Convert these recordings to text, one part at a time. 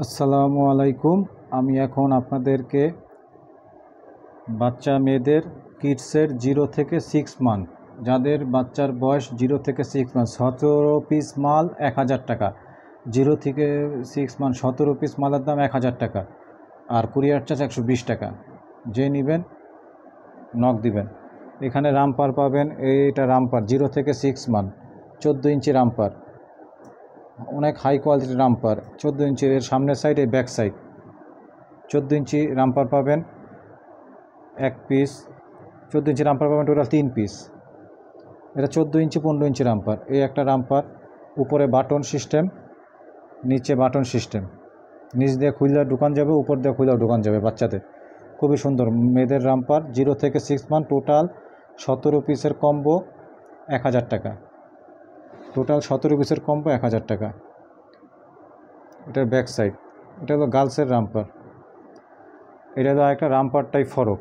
আসসালামু আলাইকুম। আমি এখন আপনাদেরকে বাচ্চা মেয়েদের কিডসের 0 থেকে 6 মান্থ, যাদের বাচ্চার বয়স 0 থেকে 6 মান্থ, 17 পিস মাল 1000 টাকা। 0 থেকে 6 মান্থ 17 পিস মালের দাম 1000 টাকা, আর কুরিয়ার চার্জ 120 টাকা। যে নেবেন নক দিবেন। এখানে রামপার পাবেন, এইটা রামপার 0 থেকে 6 মান্থ, 14 ইঞ্চি রামপার, অনেক হাই কোয়ালিটির রামপার। 14 ইঞ্চির এর সামনের সাইড, এই ব্যাক সাইড। 14 ইঞ্চি রামপার পাবেন 1 পিস, 14 ইঞ্চি রামপার পাবেন টোটাল 3 পিস। এটা 14 ইঞ্চি 15 ইঞ্চি রামপার। এই একটা রামপার, উপরে বাটন সিস্টেম, নিচে বাটন সিস্টেম, নিচ দিয়ে খুললে ঢুকান যাবে, উপর দিয়ে খুললেও ঢুকান যাবে বাচ্চাদের। খুবই সুন্দর মেয়েদের রামপার। 0 থেকে 6 মান্থ, টোটাল 17 পিসের কম্বো 1000 টাকা। টোটাল 17 পিসের কম্বো 1000 টাকা। এটার ব্যাক সাইড। এটা হলো গার্লসের রামপার। এটা হলো একটা রামপার টাইপ ফরক,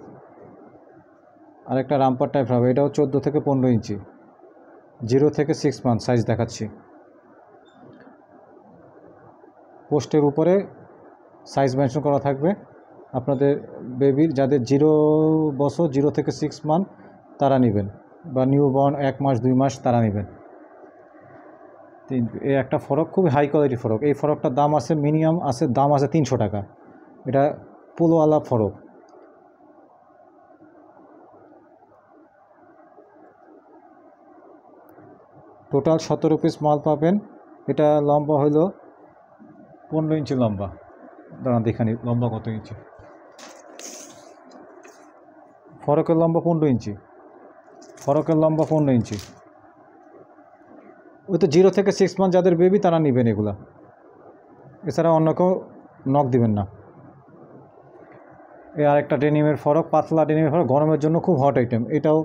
আর একটা রামপার টাইপ হবে। এটাও 14 থেকে 15 ইঞ্চি, 0 থেকে 6 মান্থ সাইজ দেখাচ্ছি। পোস্টের উপরে সাইজ মেনশন করা থাকবে। আপনাদের বেবির যাদের 0 বছর, 0 থেকে 6 মান্থ তারা নেবেন, বা নিউ বর্ন 1 মাস 2 মাস তারা নেবেন। এই একটা ফরক, খুবই হাই কোয়ালিটি ফরক। এই ফরকটার দাম আছে, মিনিমাম আছে, দাম আছে 300 টাকা। এটা পোলোওয়ালা ফরক। টোটাল 17 পিস মাল পাবেন। এটা লম্বা হইল 15 ইঞ্চি লম্বা। দাঁড়ান দেখানি লম্বা কত ইঞ্চি। ফরকের লম্বা 15 ইঞ্চি, ফরকের লম্বা 15 ইঞ্চি। ওই তো 0 থেকে 6 মান্থ যাদের বেবি তারা নেবেন এগুলা, এছাড়া অন্য কেউ নক দিবেন না। এই আরেকটা ডেনিমের ফরক, পাতলা ডেনিমের ফরক, গরমের জন্য খুব হট আইটেম। এটাও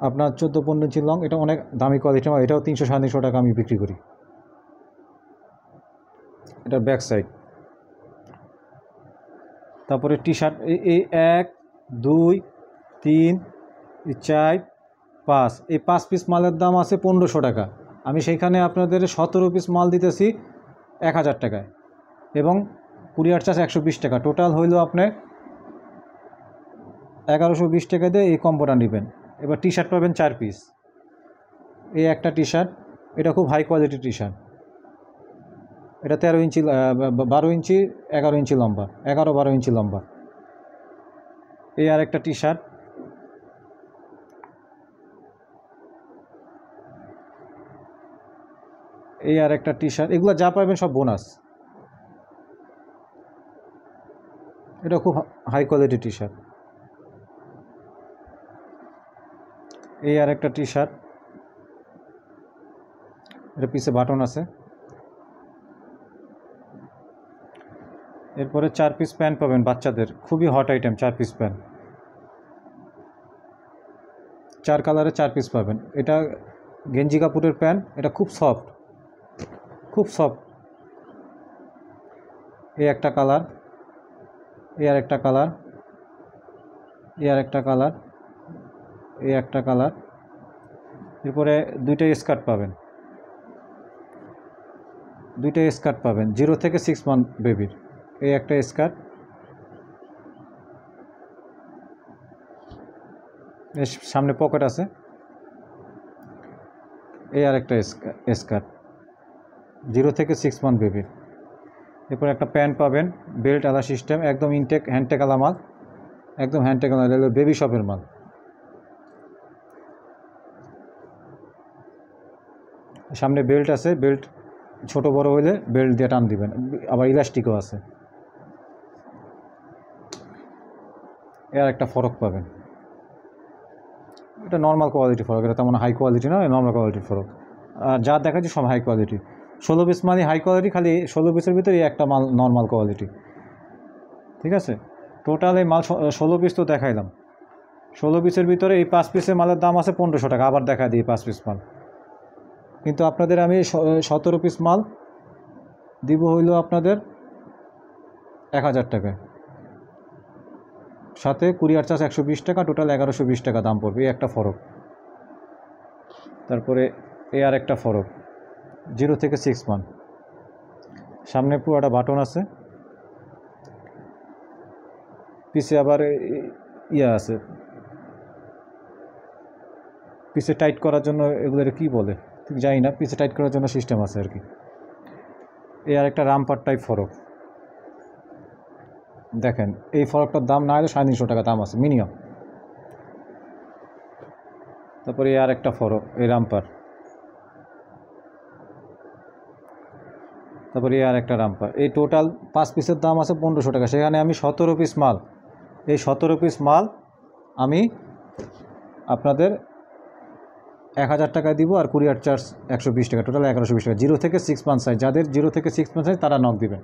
আপনার 14-15 ইঞ্চি লং। এটা অনেক দামি কোয়ালিটি, এটাও 300-350 টাকা আমি বিক্রি করি। এটার ব্যাক সাইড। তারপরে টি শার্ট, এই 1 2 3 4 5, এই 5 পিস মালের দাম আছে 1500 টাকা। আমি সেইখানে আপনাদের 17 পিস মাল দিতেছি 1000 টাকায়, এবং কুরিয়ার চার্জ 120 টাকা। টোটাল হইল আপনার 1120 টাকা দিয়ে এই কম্বোটা নেবেন। এবার টি শার্ট পাবেন 4 পিস। এই একটা টি শার্ট, এটা খুব হাই কোয়ালিটি টি শার্ট। এটা 13 ইঞ্চি, 12 ইঞ্চি 11 ইঞ্চি লম্বা, 11-12 ইঞ্চি লম্বা। এই আর একটা টি শার্ট, এই আর একটা টি শার্ট। এগুলো যা পাবেন সব বোনাস। এটা খুব হাই কোয়ালিটি টি শার্ট। এই আর একটা টি শার্ট, এটা পিছে বাটন আছে। এরপরে 4 পিস প্যান্ট পাবেন বাচ্চাদের, খুবই হট আইটেম। 4 পিস প্যান্ট, 4 কালারে 4 পিস পাবেন। এটা গেঞ্জি কাপড়ের প্যান্ট, এটা খুব সফট, খুব সফট। এই একটা কালার, এই আর একটা কালার, এই আর একটা কালার, এই একটা কালার। এরপরে দুইটা স্কার্ট পাবেন, দুইটা স্কার্ট পাবেন 0 থেকে 6 মান্থ বেবির। এই একটা স্কার্ট, এর সামনে পকেট আছে। এই আর একটা স্কার্ট 0 থেকে 6 মান্থ বেবির। এরপর একটা প্যান্ট পাবেন, বেল্ট আলা সিস্টেম, একদম ইনটেক হ্যান্ডটেক আলা মাল, একদম হ্যান্ডটেক আলা, বেবি শপের মাল। সামনে বেল্ট আছে, বেল্ট ছোট বড় হইলে বেল্ট দিয়ে টান দিবেন, আবার ইলাস্টিকও আছে। এর একটা ফরক পাবেন, এটা নর্মাল কোয়ালিটি ফরক, এটা তেমন হাই কোয়ালিটি নয়, নর্মাল কোয়ালিটির ফরক। আর যা দেখাচ্ছি সব হাই কোয়ালিটি। 16 পিস মালই হাই কোয়ালিটি, খালি 16 পিসের ভিতরে একটা মাল নর্মাল কোয়ালিটি। ঠিক আছে, টোটাল এই মাল 16 পিস তো দেখাইলাম। 16 পিসের ভিতরে এই 5 পিসের মালের দাম আছে 1500 টাকা। আবার দেখা দিই 5 পিস মাল, কিন্তু আপনাদের আমি 17 পিস মাল দিব হইল আপনাদের 1000 টাকায়, সাথে কুরিয়ার চার্জ 120 টাকা। টোটাল 1120 টাকা দাম পড়বে। এই একটা ফরক। তারপরে এই আর একটা ফরক, 0 থেকে 6 মান্থ, সামনে পুরোটা বাটন আছে, পিছে আবার ইয়ে আছে, পিছে টাইট করার জন্য এগুলোর কি বলে ঠিক জানি না, পিছে টাইট করার জন্য সিস্টেম আছে আর কি। এই আর একটা রামপার টাইপ ফরক দেখেন, এই ফরকটার দাম না হলে 350 টাকা দাম আছে মিনিমাম। তারপরে এই আর একটা ফরক, এই রামপার, তারপরে এই আর একটা রামপার, এই টোটাল 5 পিসের দাম আছে 1500 টাকা। সেখানে আমি 17 পিস মাল, এই 17 পিস মাল আমি আপনাদের 1000 টাকায় দিব, আর কুরিয়ার চার্জ 120 টাকা, টোটাল 1120 টাকা। 0 থেকে 6 মান্থ সাইজ, যাদের 0 থেকে 6 মান্থ সাইজ তারা নক দিবেন।